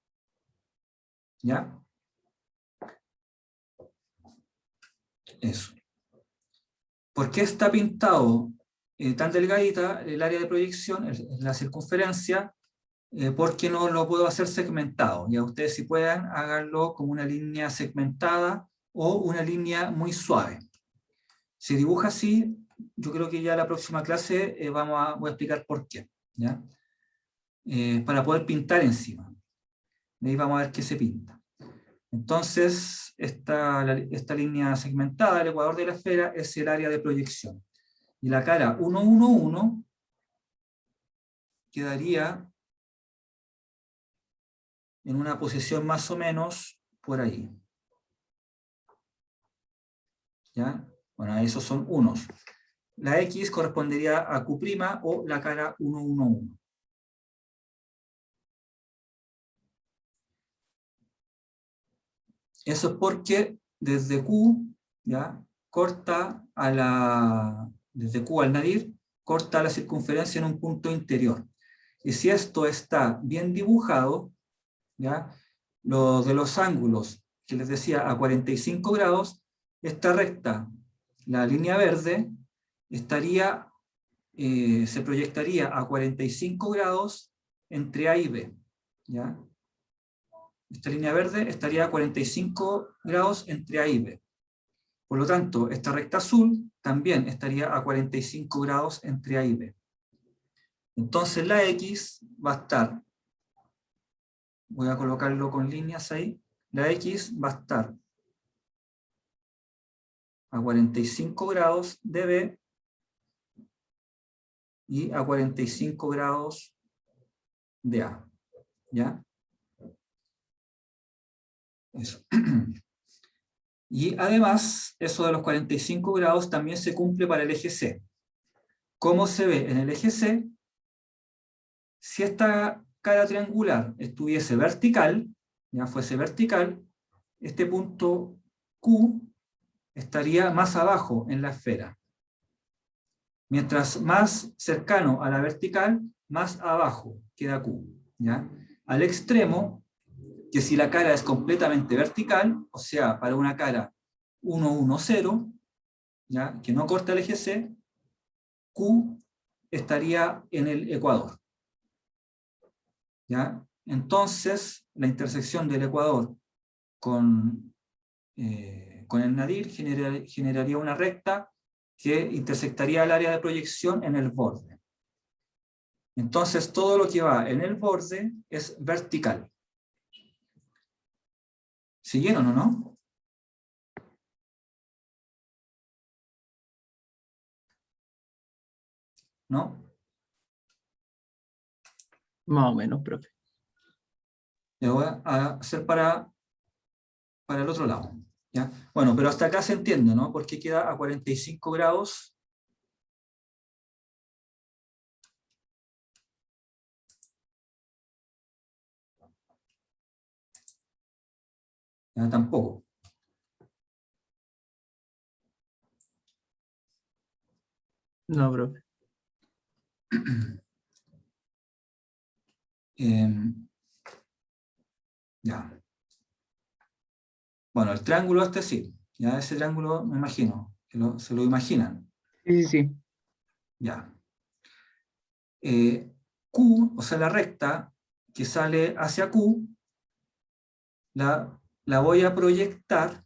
¿Ya? Eso. ¿Por qué está pintado tan delgadita el área de proyección, la circunferencia? Porque no lo puedo hacer segmentado. Ya ustedes, si puedan, háganlo como una línea segmentada o una línea muy suave. Si dibuja así, yo creo que ya la próxima clase voy a explicar por qué, ¿ya? Para poder pintar encima. De ahí vamos a ver qué se pinta. Entonces, esta línea segmentada, el ecuador de la esfera, es el área de proyección. Y la cara 1, 1, 1 quedaría en una posición más o menos por ahí. ¿Ya? Bueno, esos son unos. La X correspondería a Q' o la cara 1, 1, 1. Eso es porque desde Q, ¿ya? Desde Q al nadir, corta la circunferencia en un punto interior. Y si esto está bien dibujado, ¿ya? Lo de los ángulos que les decía a 45 grados, esta recta, la línea verde, se proyectaría a 45 grados entre A y B. ¿Ya? Esta línea verde estaría a 45 grados entre A y B. Por lo tanto, esta recta azul también estaría a 45 grados entre A y B. Entonces la X va a estar, voy a colocarlo con líneas ahí, la X va a estar a 45 grados de B y a 45 grados de A. ¿Ya? Eso. Y además, eso de los 45 grados también se cumple para el eje C. ¿Cómo se ve en el eje C? Si esta cara triangular estuviese vertical, ya fuese vertical, este punto Q estaría más abajo en la esfera. Mientras más cercano a la vertical, más abajo queda Q. ¿Ya? Al extremo, que si la cara es completamente vertical, o sea, para una cara 1, 1, 0, ¿ya? Que no corta el eje C, Q estaría en el ecuador. ¿Ya? Entonces, la intersección del ecuador con el nadir generaría una recta que intersectaría el área de proyección en el borde. Entonces, todo lo que va en el borde es vertical. ¿Siguieron o no? ¿No? Más o menos, profe. Lo voy a hacer para el otro lado. ¿Ya? Bueno, pero hasta acá se entiende, ¿no? Porque queda a 45 grados. Ya, tampoco. No, profe. Ya. Bueno, el triángulo este sí. Ya ese triángulo me imagino. Que se lo imaginan. Sí, sí, sí. Ya. Q, o sea, la recta que sale hacia Q, la voy a proyectar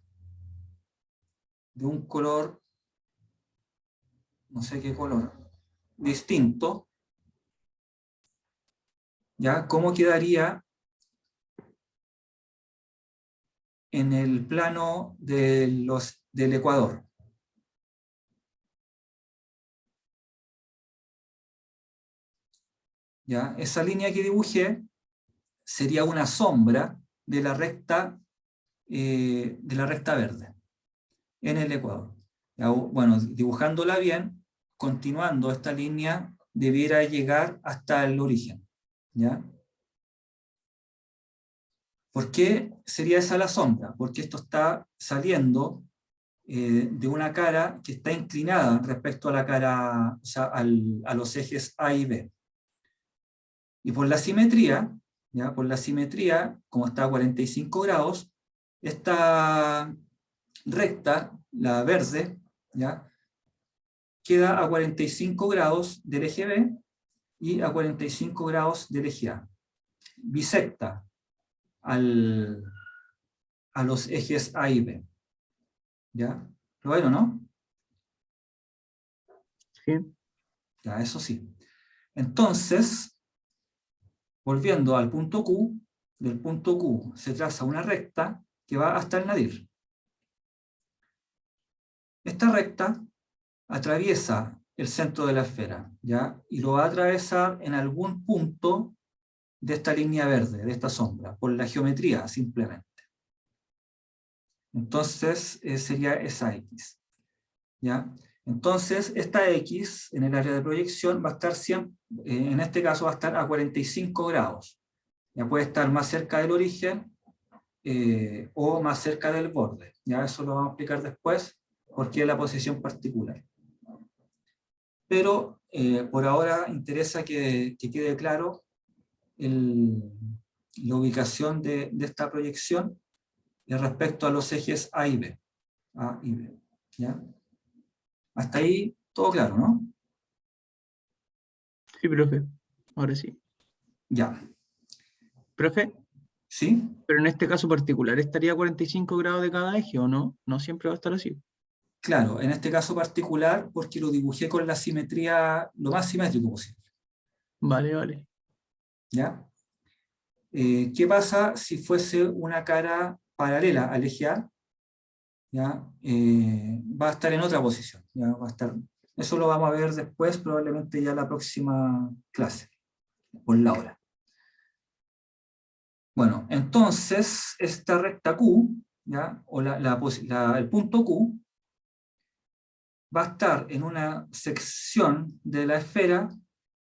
de un color, no sé qué color, distinto. ¿Ya? ¿Cómo quedaría en el plano del ecuador? ¿Ya? Esa línea que dibujé sería una sombra de la recta verde en el ecuador. ¿Ya? Bueno, dibujándola bien, continuando esta línea, debiera llegar hasta el origen. ¿Ya? ¿Por qué sería esa la sombra? Porque esto está saliendo de una cara que está inclinada respecto a la cara, o sea, a los ejes A y B. Y por la simetría, ¿ya? Por la simetría, como está a 45 grados, esta recta, la verde, ¿ya? Queda a 45 grados del eje B y a 45 grados del eje A. Bisecta a los ejes A y B. ¿Ya? ¿Lo ven o no? Sí. Ya, eso sí. Entonces, volviendo al punto Q, del punto Q se traza una recta que va hasta el nadir. Esta recta atraviesa el centro de la esfera, ¿ya? Y lo va a atravesar en algún punto de esta línea verde, de esta sombra, por la geometría simplemente. Entonces sería esa X. ¿Ya? Entonces esta X en el área de proyección va a estar siempre, en este caso va a estar a 45 grados. Ya puede estar más cerca del origen o más cerca del borde. Ya eso lo vamos a explicar después porque es la posición particular. Pero por ahora interesa que quede claro la ubicación de esta proyección respecto a los ejes A y B. A y B. ¿Ya? Hasta ahí todo claro, ¿no? Sí, profe. Ahora sí. Ya. Profe, ¿Sí? pero en este caso particular, ¿estaría a 45 grados de cada eje o no? No siempre va a estar así. Claro, en este caso particular porque lo dibujé con la simetría lo más simétrico posible. Vale, vale. ¿Ya? ¿Qué pasa si fuese una cara paralela al eje A? ¿Ya? Va a estar en otra posición. ¿Ya? Va a estar, eso lo vamos a ver después, probablemente ya en la próxima clase, por la hora. Bueno, entonces esta recta Q, ¿ya? O el punto Q, va a estar en una sección de la esfera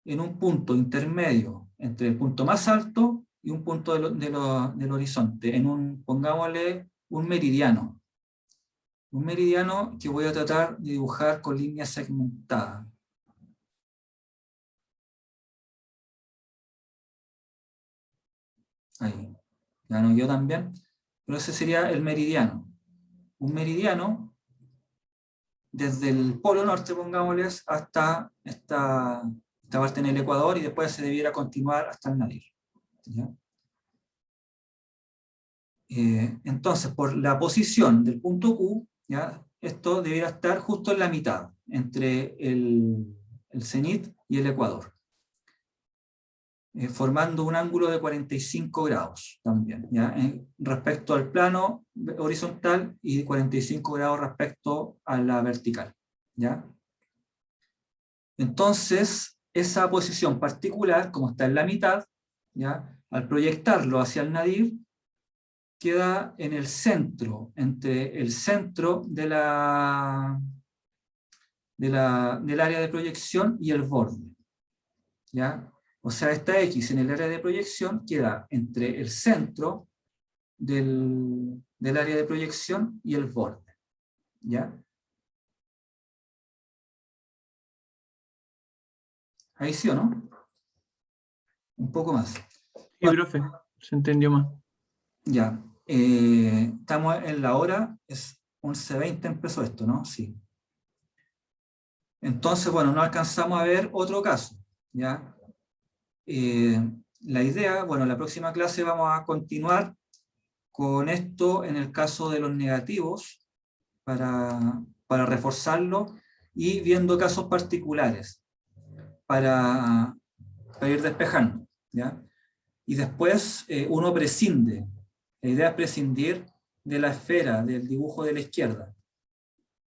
en un punto intermedio entre el punto más alto y un punto del horizonte, en un, pongámosle, un meridiano. Un meridiano que voy a tratar de dibujar con líneas segmentadas. Ahí. Ya no yo también. Pero ese sería el meridiano. Un meridiano desde el polo norte, pongámosles, hasta esta parte en el Ecuador y después se debiera continuar hasta el nadir. ¿Ya? Entonces, por la posición del punto Q, ¿ya? Esto debiera estar justo en la mitad, entre el cenit y el ecuador. formando un ángulo de 45 grados también, ¿ya? Respecto al plano horizontal y 45 grados respecto a la vertical, ¿ya? Entonces, esa posición particular, como está en la mitad, ¿ya? Al proyectarlo hacia el nadir, queda en el centro, entre el centro del área de proyección y el borde, ¿ya? O sea, esta X en el área de proyección queda entre el centro del área de proyección y el borde, ¿ya? Ahí sí o no. Un poco más. Sí, profe, se entendió más. Ya. Estamos en la hora, es 11:20 empezó esto, ¿no? Sí. Entonces, bueno, no alcanzamos a ver otro caso, ¿ya? La idea, bueno, en la próxima clase vamos a continuar con esto en el caso de los negativos, para reforzarlo, y viendo casos particulares, para ir despejando, ¿ya? Y después uno prescinde. La idea es prescindir de la esfera, del dibujo de la izquierda,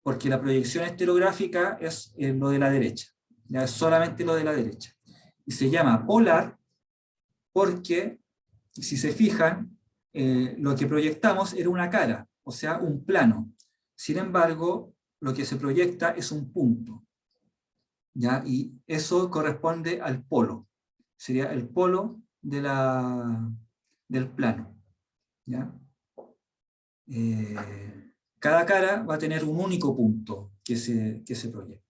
porque la proyección estereográfica es lo de la derecha, ¿ya? Es solamente lo de la derecha. Y se llama polar porque, si se fijan, lo que proyectamos era una cara, o sea, un plano. Sin embargo, lo que se proyecta es un punto, ¿ya? Y eso corresponde al polo. Sería el polo del plano, ¿ya? Cada cara va a tener un único punto que se proyecta.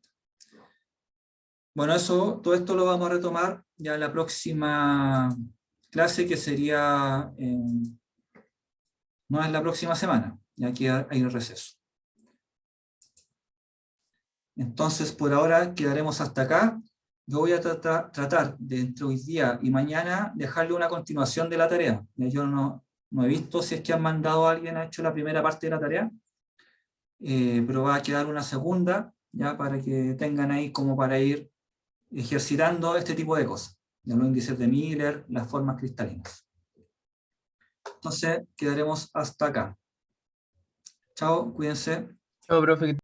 Bueno, todo esto lo vamos a retomar ya en la próxima clase, que sería, no es la próxima semana, ya que hay un receso. Entonces, por ahora quedaremos hasta acá. Yo voy a tratar de, entre hoy día y mañana, dejarle una continuación de la tarea. Ya yo no he visto si es que han mandado a alguien, ha hecho la primera parte de la tarea, pero va a quedar una segunda, ya para que tengan ahí como para ir ejercitando este tipo de cosas. Ya los índices de Miller, las formas cristalinas. Entonces, quedaremos hasta acá. Chao, cuídense. Chao, profe.